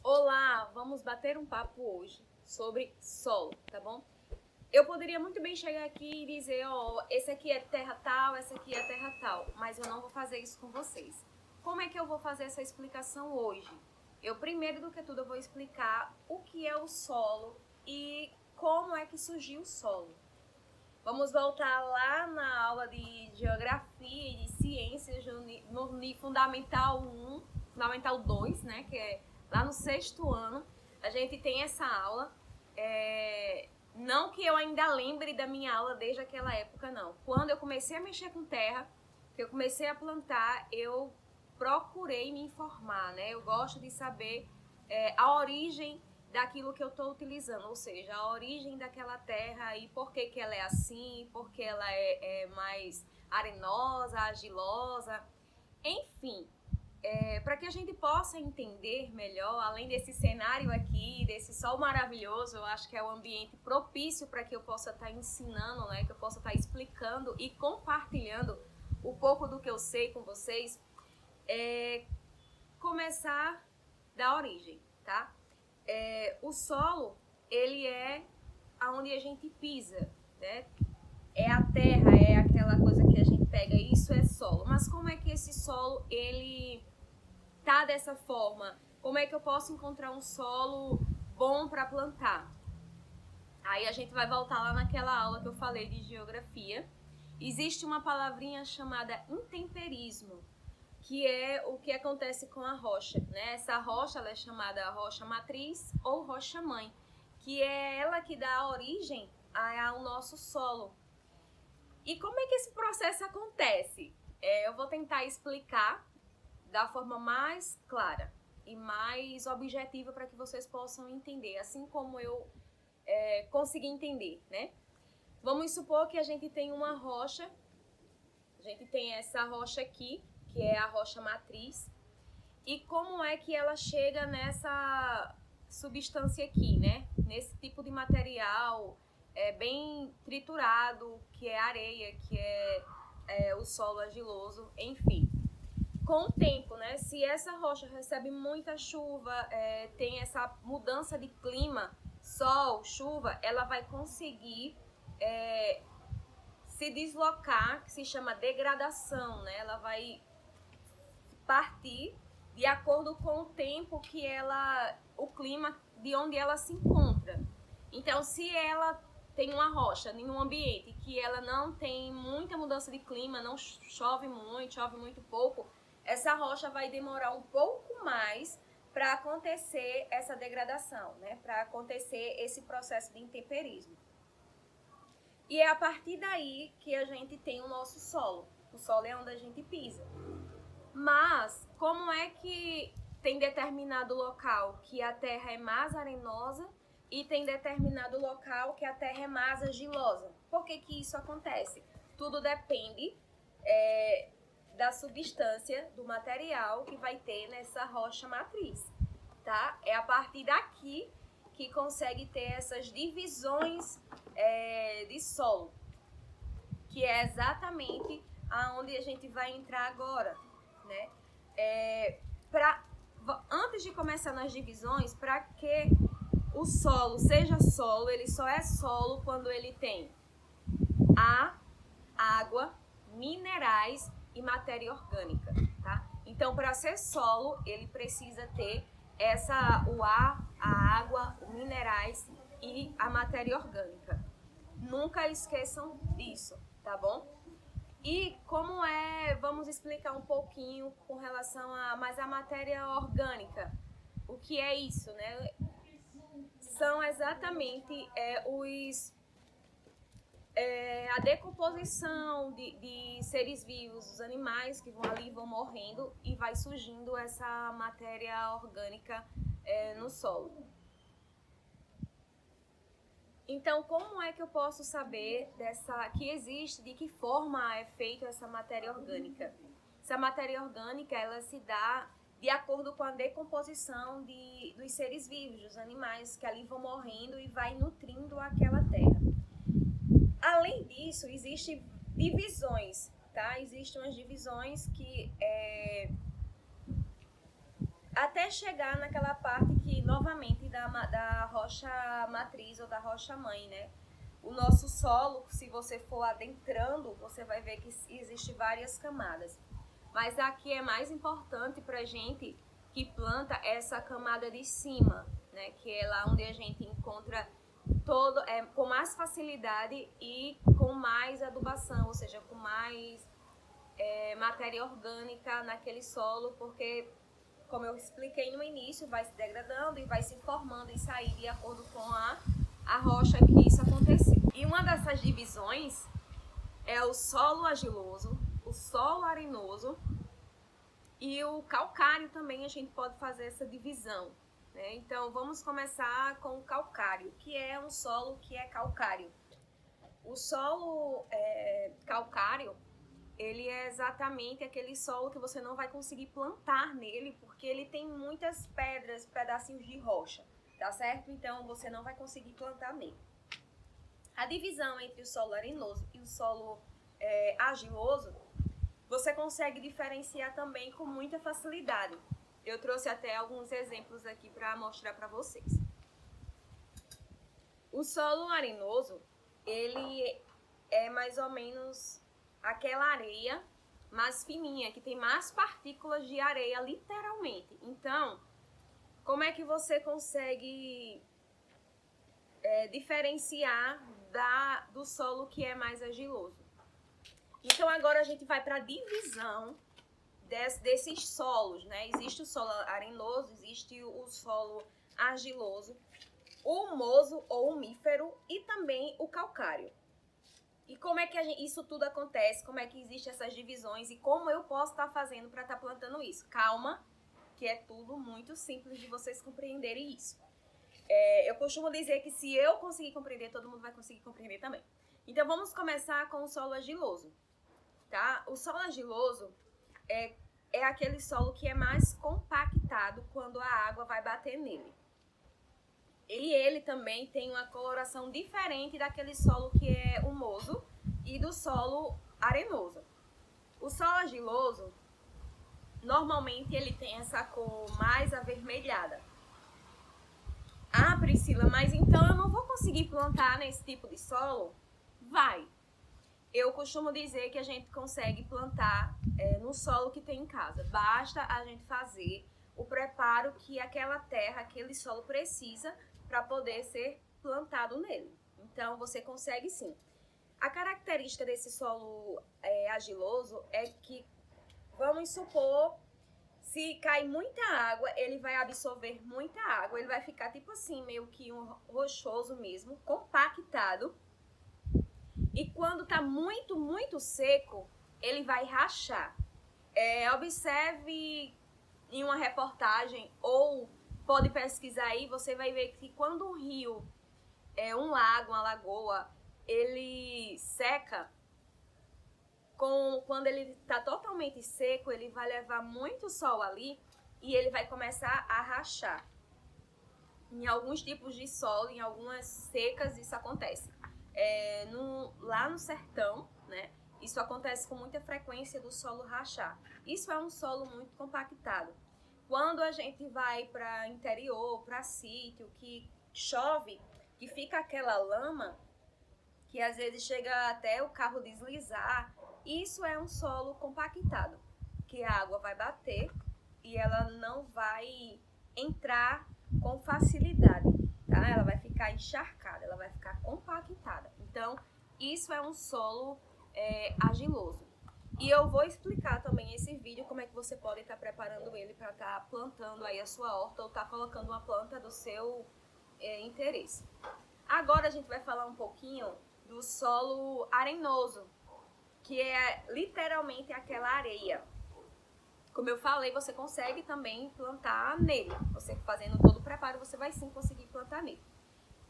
Olá, vamos bater um papo hoje sobre solo, tá bom? Eu poderia muito bem chegar aqui e dizer, esse aqui é terra tal, essa aqui é terra tal, mas eu não vou fazer isso com vocês. Como é que eu vou fazer essa explicação hoje? Eu, primeiro do que tudo, eu vou explicar o que é o solo e como é que surgiu o solo. Vamos voltar lá na aula de geografia e de ciências no Fundamental 1, Fundamental 2, né, que é lá no 6º ano. A gente tem essa aula, não que eu ainda lembre da minha aula desde aquela época, não. Quando eu comecei a mexer com terra, que eu comecei a plantar, eu procurei me informar, né? Eu gosto de saber a origem daquilo que eu estou utilizando, ou seja, a origem daquela terra e por que ela é assim, por que ela é mais arenosa, argilosa, enfim, para que a gente possa entender melhor, além desse cenário aqui, desse sol maravilhoso, eu acho que é o ambiente propício para que eu possa estar ensinando, né, que eu possa estar explicando e compartilhando um pouco do que eu sei com vocês, começar da origem, tá? O solo, ele é aonde a gente pisa, né? É a terra, é aquela coisa que a gente pega, isso é solo. Mas como é que esse solo, ele tá dessa forma? Como é que eu posso encontrar um solo bom para plantar? Aí a gente vai voltar lá naquela aula que eu falei de geografia. Existe uma palavrinha chamada intemperismo, que é o que acontece com a rocha, né? Essa rocha, ela é chamada rocha matriz ou rocha mãe, que é ela que dá origem ao nosso solo. E como é que esse processo acontece? Eu vou tentar explicar da forma mais clara e mais objetiva para que vocês possam entender, assim como eu consegui entender, né? Vamos supor que a gente tem uma rocha, a gente tem essa rocha aqui, que é a rocha matriz, e como é que ela chega nessa substância aqui, né? Nesse tipo de material bem triturado, que é areia, que é o solo argiloso, enfim. Com o tempo, né? Se essa rocha recebe muita chuva, tem essa mudança de clima, sol, chuva, ela vai conseguir se deslocar, que se chama degradação, né? Ela vai partir de acordo com o tempo que o clima de onde ela se encontra. Então, se ela tem uma rocha em um ambiente que ela não tem muita mudança de clima, não chove muito, chove muito pouco, essa rocha vai demorar um pouco mais para acontecer essa degradação, né? Para acontecer esse processo de intemperismo. E é a partir daí que a gente tem o nosso solo. O solo é onde a gente pisa. Mas, como é que tem determinado local que a terra é mais arenosa e tem determinado local que a terra é mais argilosa? Por que que isso acontece? Tudo depende da substância, do material que vai ter nessa rocha matriz, tá? É a partir daqui que consegue ter essas divisões de solo, que é exatamente aonde a gente vai entrar agora, né? Antes de começar nas divisões, para que o solo seja solo, ele só é solo quando ele tem água, minerais e matéria orgânica, tá? Então, para ser solo, ele precisa ter o ar, a água, os minerais e a matéria orgânica. Nunca esqueçam disso, tá bom? E como vamos explicar um pouquinho com relação a matéria orgânica. O que é isso, né? São exatamente a decomposição de seres vivos, os animais que vão ali, vão morrendo e vai surgindo essa matéria orgânica no solo. Então, como é que eu posso saber que existe, de que forma é feita essa matéria orgânica? Essa matéria orgânica, ela se dá de acordo com a decomposição dos seres vivos, dos animais que ali vão morrendo e vai nutrindo aquela terra. Além disso, existem divisões, tá? Existem umas divisões que até chegar naquela parte que novamente da rocha matriz ou da rocha mãe, né? O nosso solo, se você for adentrando, você vai ver que existe várias camadas. Mas aqui é mais importante pra gente que planta essa camada de cima, né? Que é lá onde a gente encontra com mais facilidade e com mais adubação, ou seja, com mais matéria orgânica naquele solo, porque, como eu expliquei no início, vai se degradando e vai se formando e sair de acordo com a rocha que isso aconteceu. E uma dessas divisões é o solo argiloso, o solo arenoso e o calcário também. A gente pode fazer essa divisão, né? Então vamos começar com o calcário, que é um solo que é calcário. O solo calcário, ele é exatamente aquele solo que você não vai conseguir plantar nele, porque ele tem muitas pedras, pedacinhos de rocha, tá certo? Então você não vai conseguir plantar nele. A divisão entre o solo arenoso e o solo argiloso, você consegue diferenciar também com muita facilidade. Eu trouxe até alguns exemplos aqui para mostrar para vocês. O solo arenoso, ele é mais ou menos aquela areia mais fininha, que tem mais partículas de areia, literalmente. Então, como é que você consegue diferenciar do solo que é mais argiloso? Então, agora a gente vai para a divisão desses solos, né? Existe o solo arenoso, existe o solo argiloso, o humoso ou umífero e também o calcário. E como é que isso tudo acontece? Como é que existem essas divisões? E como eu posso estar fazendo para estar plantando isso? Calma, que é tudo muito simples de vocês compreenderem isso. Eu costumo dizer que se eu conseguir compreender, todo mundo vai conseguir compreender também. Então vamos começar com o solo argiloso, tá? O solo argiloso é aquele solo que é mais compactado quando a água vai bater nele. E ele também tem uma coloração diferente daquele solo que é humoso e do solo arenoso. O solo argiloso, normalmente ele tem essa cor mais avermelhada. Ah, Priscila, mas então eu não vou conseguir plantar nesse tipo de solo? Vai. Eu costumo dizer que a gente consegue plantar no solo que tem em casa. Basta a gente fazer o preparo que aquela terra, aquele solo precisa para poder ser plantado nele. Então, você consegue sim. A característica desse solo argiloso é que, vamos supor, se cai muita água, ele vai absorver muita água, ele vai ficar tipo assim, meio que um rochoso mesmo, compactado. E quando tá muito, muito seco, ele vai rachar. Observe em uma reportagem ou pode pesquisar aí, você vai ver que quando um rio, um lago, uma lagoa, ele seca, quando ele está totalmente seco, ele vai levar muito sol ali e ele vai começar a rachar. Em alguns tipos de solo, em algumas secas, isso acontece. Lá no sertão, né, isso acontece com muita frequência do solo rachar. Isso é um solo muito compactado. Quando a gente vai para interior, para sítio, que chove, que fica aquela lama, que às vezes chega até o carro deslizar, isso é um solo compactado, que a água vai bater e ela não vai entrar com facilidade, tá? Ela vai ficar encharcada, ela vai ficar compactada. Então, isso é um solo argiloso. E eu vou explicar também esse vídeo como é que você pode estar preparando ele para estar plantando aí a sua horta ou estar colocando uma planta do seu interesse. Agora a gente vai falar um pouquinho do solo arenoso, que é literalmente aquela areia. Como eu falei, você consegue também plantar nele. Você fazendo todo o preparo, você vai sim conseguir plantar nele.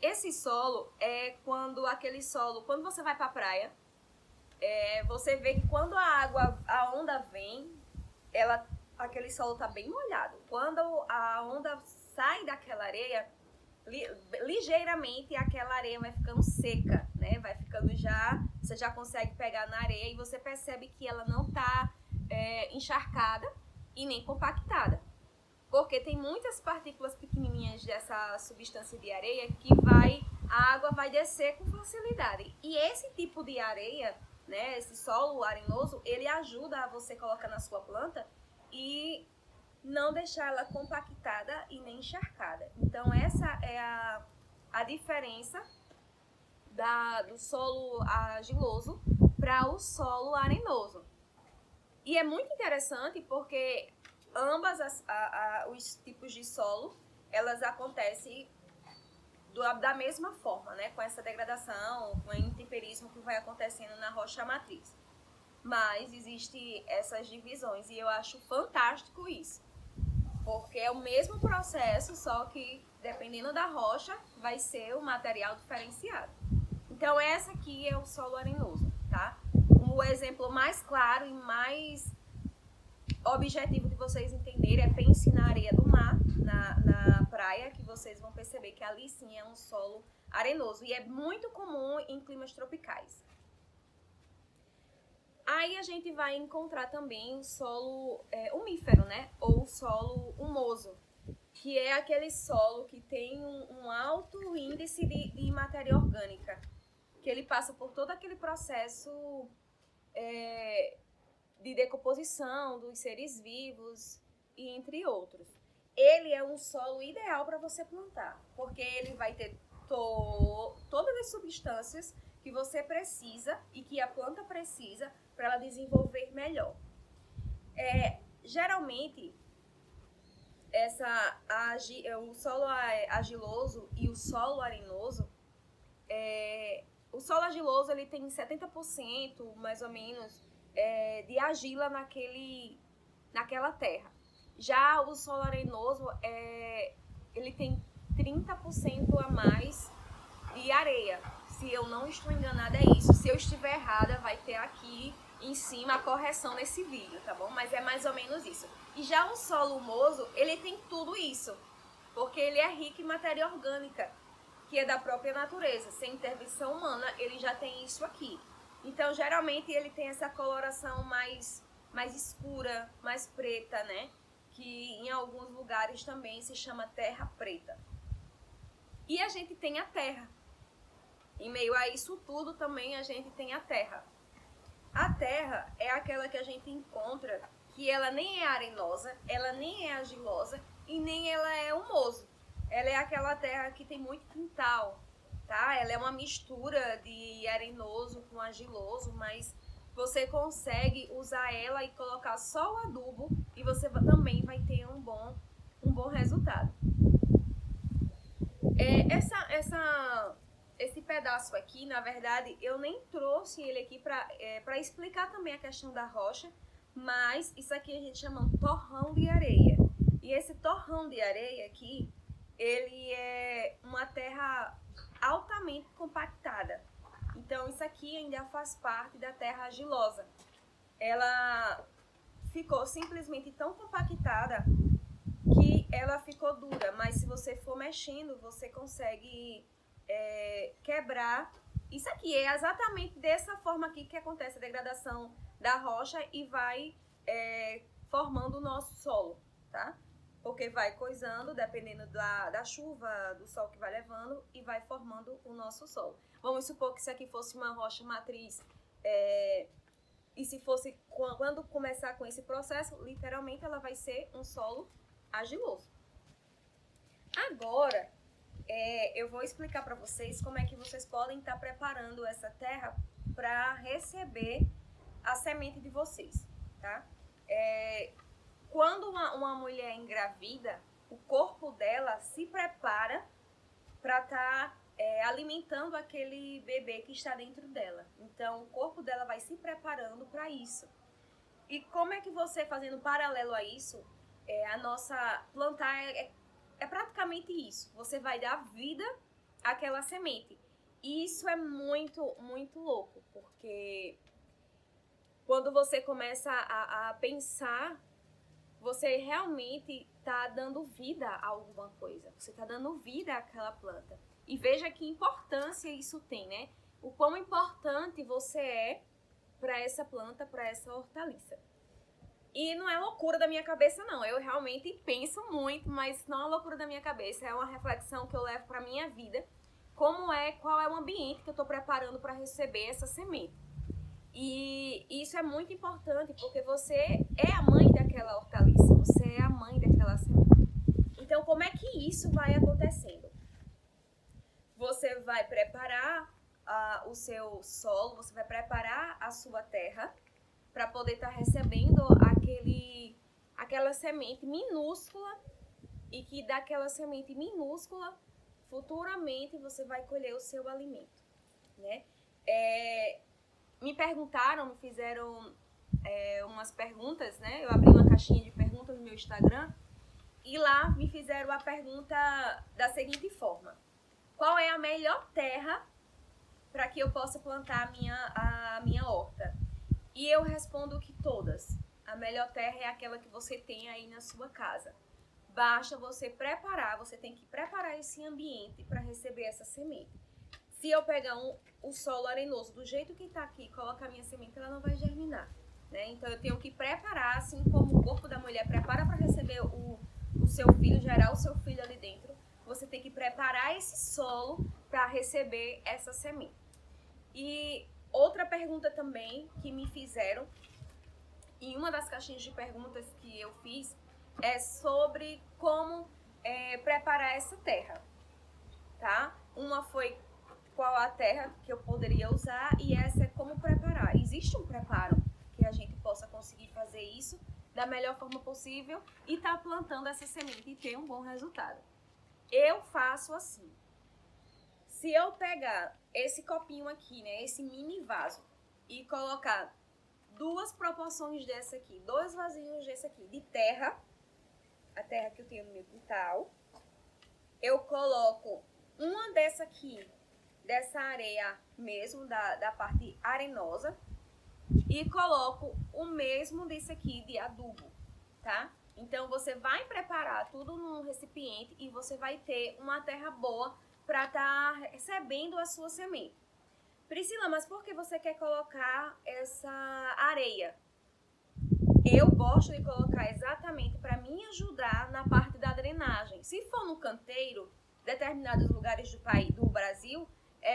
Esse solo é quando você vai para a praia, você vê que quando a onda vem, aquele solo está bem molhado. Quando a onda sai daquela areia, ligeiramente aquela areia vai ficando seca, né? Vai ficando você já consegue pegar na areia e você percebe que ela não está encharcada e nem compactada. Porque tem muitas partículas pequenininhas dessa substância de areia que a água vai descer com facilidade. E esse tipo de areia, né, esse solo arenoso, ele ajuda a você colocar na sua planta e não deixar ela compactada e nem encharcada. Então essa é a diferença do solo argiloso para o solo arenoso. E é muito interessante porque ambas os tipos de solo, elas acontecem da mesma forma, né? Com essa degradação, com o intemperismo que vai acontecendo na rocha matriz. Mas existem essas divisões e eu acho fantástico isso. Porque é o mesmo processo, só que dependendo da rocha, vai ser o material diferenciado. Então essa aqui é o solo arenoso, tá? O exemplo mais claro e mais objetivo de vocês entenderem é pense na areia do mar, na praia, que vocês vão perceber que ali sim é um solo arenoso e é muito comum em climas tropicais. Aí a gente vai encontrar também o solo umífero, né? Ou solo humoso, que é aquele solo que tem um alto índice de matéria orgânica, que ele passa por todo aquele processo de decomposição dos seres vivos e entre outros. Ele é um solo ideal para você plantar, porque ele vai ter todas as substâncias que você precisa e que a planta precisa para ela desenvolver melhor. Geralmente, o solo argiloso e o solo arenoso, o solo argiloso ele tem 70% mais ou menos de argila naquela terra. Já o solo arenoso ele tem 30% a mais de areia. Se eu não estou enganada, é isso. Se eu estiver errada, vai ter aqui em cima a correção nesse vídeo, tá bom? Mas é mais ou menos isso. E já o solo humoso, ele tem tudo isso, porque ele é rico em matéria orgânica, que é da própria natureza. Sem intervenção humana, ele já tem isso aqui. Então, geralmente, ele tem essa coloração mais escura, mais preta, né? Que em alguns lugares também se chama terra preta. E a gente tem a terra. Em meio a isso tudo também a gente tem a terra. A terra é aquela que a gente encontra que ela nem é arenosa, ela nem é argilosa e nem ela é humoso. Ela é aquela terra que tem muito quintal, tá? Ela é uma mistura de arenoso com argiloso, mas você consegue usar ela e colocar só o adubo e você também vai ter um bom resultado. Esse pedaço aqui, na verdade, eu nem trouxe ele aqui para explicar também a questão da rocha, mas isso aqui a gente chama de torrão de areia. E esse torrão de areia aqui, ele é uma terra altamente compactada. Então, isso aqui ainda faz parte da terra argilosa. Ela ficou simplesmente tão compactada que ela ficou dura, mas se você for mexendo, você consegue quebrar. Isso aqui é exatamente dessa forma aqui que acontece a degradação da rocha e vai formando o nosso solo, tá? Porque vai coisando, dependendo da chuva, do sol que vai levando, e vai formando o nosso solo. Vamos supor que isso aqui fosse uma rocha matriz, e se fosse, quando começar com esse processo, literalmente ela vai ser um solo argiloso. Agora, eu vou explicar para vocês como é que vocês podem estar preparando essa terra para receber a semente de vocês, tá? Quando uma mulher engravida, o corpo dela se prepara para estar alimentando aquele bebê que está dentro dela. Então, o corpo dela vai se preparando para isso. E como é que você, fazendo paralelo a isso, a nossa plantar é praticamente isso. Você vai dar vida àquela semente. E isso é muito, muito louco, porque quando você começa a pensar, você realmente está dando vida a alguma coisa. Você está dando vida àquela planta. E veja que importância isso tem, né? O quão importante você é para essa planta, para essa hortaliça. E não é loucura da minha cabeça, não. Eu realmente penso muito, mas não é loucura da minha cabeça. É uma reflexão que eu levo para minha vida. Qual é o ambiente que eu estou preparando para receber essa semente. E isso é muito importante, porque você é a mãe daquela hortaliça, você é a mãe daquela semente. Então, como é que isso vai acontecendo? Você vai preparar o seu solo, você vai preparar a sua terra para poder estar recebendo aquela semente minúscula, e que daquela semente minúscula, futuramente você vai colher o seu alimento, né? Me perguntaram, me fizeram umas perguntas, né? Eu abri uma caixinha de perguntas no meu Instagram e lá me fizeram a pergunta da seguinte forma: qual é a melhor terra para que eu possa plantar a minha horta? E eu respondo que todas. A melhor terra é aquela que você tem aí na sua casa. Basta você preparar, você tem que preparar esse ambiente para receber essa semente. Se eu pegar o solo arenoso do jeito que está aqui e colocar a minha semente, ela não vai germinar, né? Então eu tenho que preparar, assim como o corpo da mulher prepara para receber o seu filho, gerar o seu filho ali dentro. Você tem que preparar esse solo para receber essa semente. E outra pergunta também que me fizeram, em uma das caixinhas de perguntas que eu fiz, é sobre como preparar essa terra, tá? Uma foi qual a terra que eu poderia usar, e essa é como preparar. Existe um preparo que a gente possa conseguir fazer isso da melhor forma possível e estar plantando essa semente e ter um bom resultado. Eu faço assim. Se eu pegar esse copinho aqui, né, esse mini vaso, e colocar duas proporções dessa aqui, 2 vasinhos desse aqui de terra, a terra que eu tenho no meu quintal, eu coloco uma dessa aqui, dessa areia mesmo, da parte arenosa, e coloco o mesmo desse aqui de adubo, tá? Então você vai preparar tudo num recipiente e você vai ter uma terra boa para estar recebendo a sua semente. Priscila, mas por que você quer colocar essa areia? Eu gosto de colocar exatamente para me ajudar na parte da drenagem. Se for no canteiro, determinados lugares do Brasil,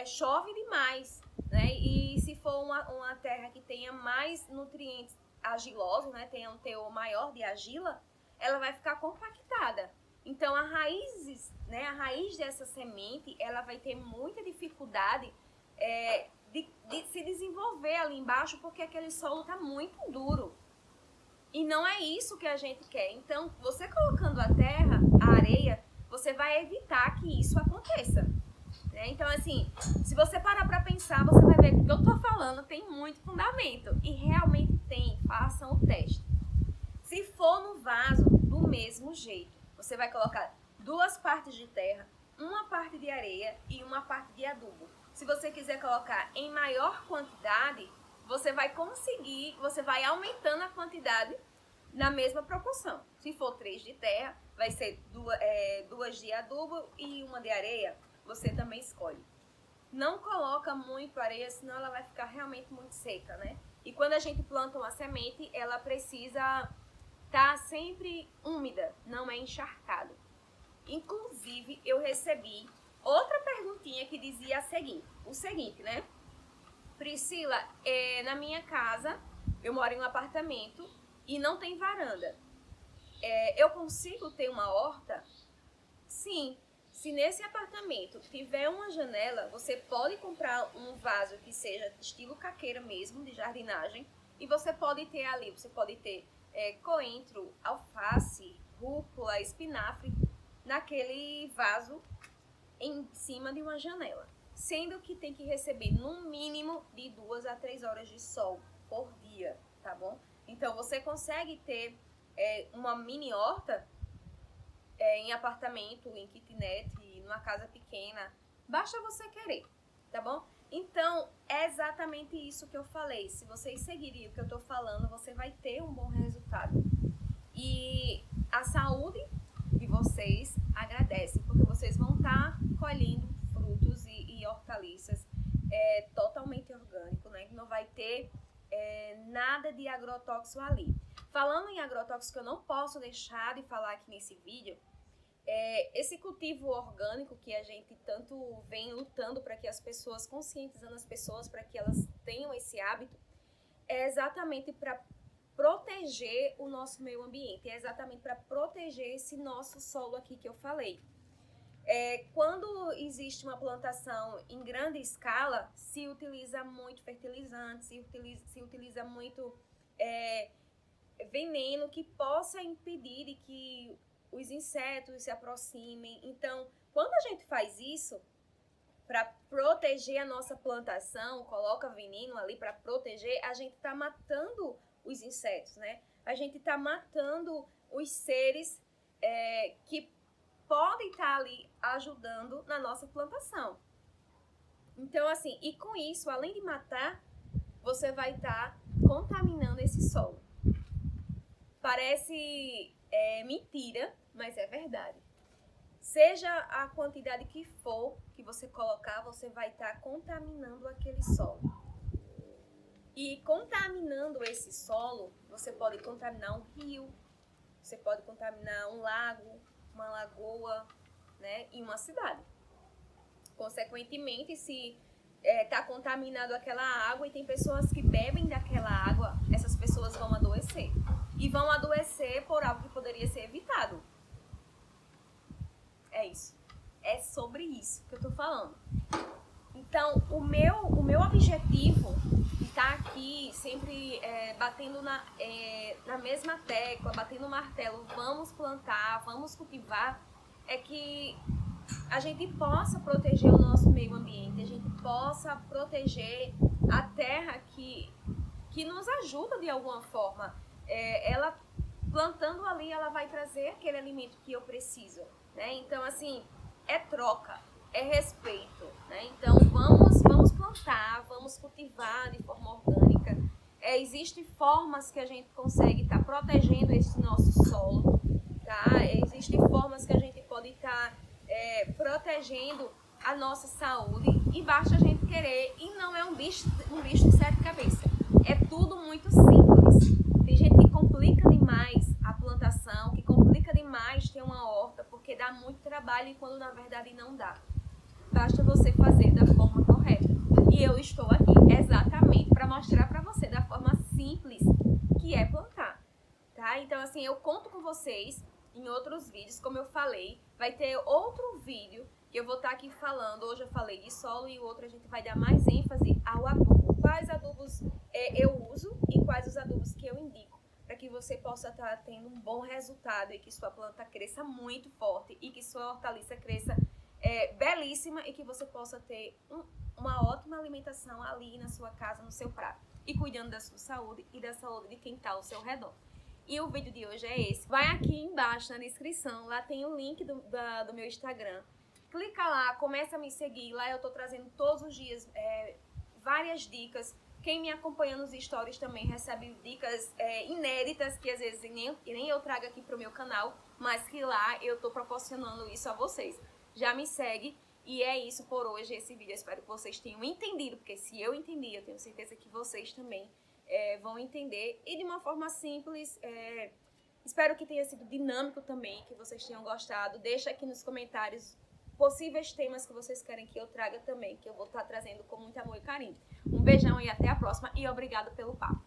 chove demais, né? E se for uma terra que tenha mais nutrientes argilosos, né? Tenha um teor maior de argila, ela vai ficar compactada. Então, a raiz dessa semente, ela vai ter muita dificuldade de se desenvolver ali embaixo, porque aquele solo está muito duro. E não é isso que a gente quer. Então, você colocando a terra, a areia, você vai evitar que isso aconteça, né? Então, assim, se você parar para pensar, você vai ver que o que eu tô falando tem muito fundamento. E realmente tem. Façam o teste. Se for no vaso, do mesmo jeito. Você vai colocar 2 partes de terra, 1 parte de areia e 1 parte de adubo. Se você quiser colocar em maior quantidade, você vai aumentando a quantidade na mesma proporção. Se for 3 de terra, vai ser 2 de adubo e 1 de areia. Você também escolhe. Não coloca muito areia, senão ela vai ficar realmente muito seca, né? E quando a gente planta uma semente, ela precisa estar sempre úmida, não é encharcado. Inclusive, eu recebi outra perguntinha que dizia o seguinte, né? Priscila, na minha casa, eu moro em um apartamento e não tem varanda. Eu consigo ter uma horta? Sim. Se nesse apartamento tiver uma janela, você pode comprar um vaso que seja estilo caqueira mesmo, de jardinagem, e você pode ter coentro, alface, rúcula, espinafre, naquele vaso em cima de uma janela. Sendo que tem que receber no mínimo de 2 a 3 horas de sol por dia, tá bom? Então você consegue ter uma mini horta em apartamento, em kitnet, numa casa pequena. Basta você querer, tá bom? Então, é exatamente isso que eu falei. Se vocês seguirem o que eu tô falando, você vai ter um bom resultado. E a saúde de vocês agradece, porque vocês vão estar colhendo frutos e hortaliças totalmente orgânico, né? Não vai ter nada de agrotóxico ali. Falando em agrotóxico, eu não posso deixar de falar aqui nesse vídeo, esse cultivo orgânico que a gente tanto vem lutando para que as pessoas, conscientizando as pessoas para que elas tenham esse hábito, é exatamente para proteger o nosso meio ambiente, é exatamente para proteger esse nosso solo aqui que eu falei. Quando existe uma plantação em grande escala, se utiliza muito fertilizante, se utiliza muito veneno que possa impedir de que os insetos se aproximem. Então, quando a gente faz isso, para proteger a nossa plantação, coloca veneno ali para proteger, a gente está matando os insetos, né? A gente está matando os seres que podem estar ali ajudando na nossa plantação. Então, assim, e com isso, além de matar, você vai estar contaminando esse solo. Parece mentira, mas é verdade. Seja a quantidade que for que você colocar, você vai estar contaminando aquele solo. E contaminando esse solo, você pode contaminar um rio, você pode contaminar um lago, uma lagoa, né, e uma cidade. Consequentemente, se está contaminado aquela água e tem pessoas que bebem daquela água, essas pessoas vão adoecer. E vão adoecer por algo que poderia ser evitado. É isso. É sobre isso que eu tô falando. Então, o meu objetivo de estar aqui sempre batendo na mesma tecla, batendo o martelo, vamos plantar, vamos cultivar, é que a gente possa proteger o nosso meio ambiente, a gente possa proteger a terra que nos ajuda de alguma forma. Ela plantando ali, ela vai trazer aquele alimento que eu preciso, né? Então, assim, é troca, é respeito, né? Então, vamos plantar, vamos cultivar de forma orgânica. Existem formas que a gente consegue estar protegendo esse nosso solo, tá? Existem formas que a gente pode estar protegendo a nossa saúde e basta a gente querer. E não é um bicho de sete cabeças. É tudo muito simples. Tem gente que complica demais a plantação, que complica demais ter uma horta, porque dá muito trabalho e quando na verdade não dá. Basta você fazer da forma correta. E eu estou aqui exatamente para mostrar para você da forma simples que é plantar, tá? Então, assim, eu conto com vocês em outros vídeos, como eu falei, vai ter outro vídeo que eu vou estar aqui falando. Hoje eu falei de solo e o outro a gente vai dar mais ênfase ao adubo. Quais adubos eu uso e quais os adubos que eu indico, para que você possa estar tendo um bom resultado e que sua planta cresça muito forte e que sua hortaliça cresça belíssima e que você possa ter uma ótima alimentação ali na sua casa, no seu prato. E cuidando da sua saúde e da saúde de quem está ao seu redor. E o vídeo de hoje é esse. Vai aqui embaixo na descrição, lá tem o link do meu Instagram. Clica lá, começa a me seguir. Lá eu tô trazendo todos os dias várias dicas. Quem me acompanha nos stories também recebe dicas inéditas que às vezes nem eu trago aqui pro meu canal, mas que lá eu tô proporcionando isso a vocês. Já me segue e é isso por hoje, esse vídeo. Eu espero que vocês tenham entendido, porque se eu entendi, eu tenho certeza que vocês também vão entender. E de uma forma simples, espero que tenha sido dinâmico também, que vocês tenham gostado. Deixa aqui nos comentários possíveis temas que vocês querem que eu traga também, que eu vou estar trazendo com muito amor e carinho. Um beijão e até a próxima e obrigado pelo papo.